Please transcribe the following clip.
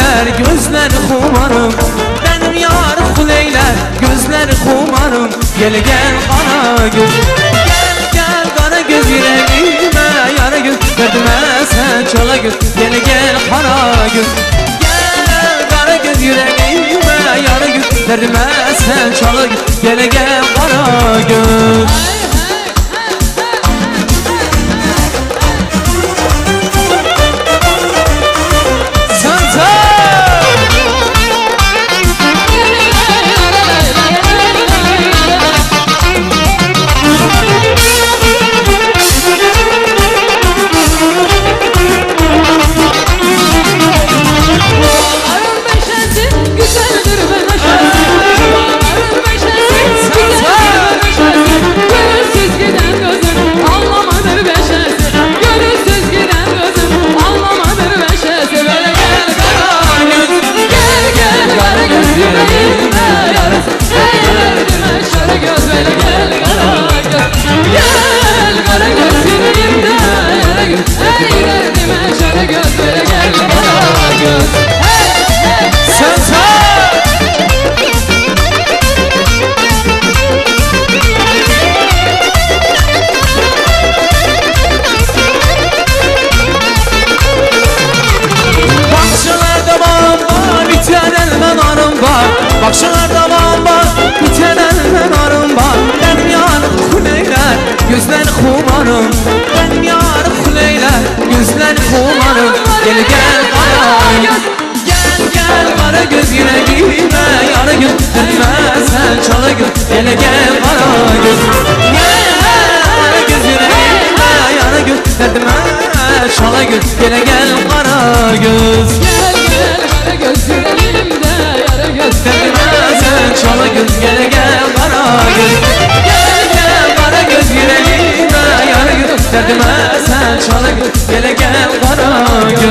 kuleyler, gözler kumarım. Benim yar kuleyler, gözler kumarım. Gel gel kara göz, gel gel kara göz, yüreğime yara göz, derdime sen çala göz. Gel gel kara göz, gel kara göz, yüreğime yara göz, derdime sen çala göz. Gel gel kara göz. Bakşalarda bamba, biten elmen arım var. Benim yar kuleyler, gözler kumarım. Benim yar kuleyler, gözler kumarım. Gel gel kara göz, gel gel kara göz, yüreğime yara göz, derdime sen çala göz. Gel gel kara göz, gel kara göz, yüreğime yara göz, derdime çala göz. Gel gel kara göz, gel gel kara göz, yüreğimde yara göz, derdime sen çala göz. Gel gel kara göz, gel gel kara göz, yüreğime yara göz, derdime sen çala göz. Gel gel kara göz.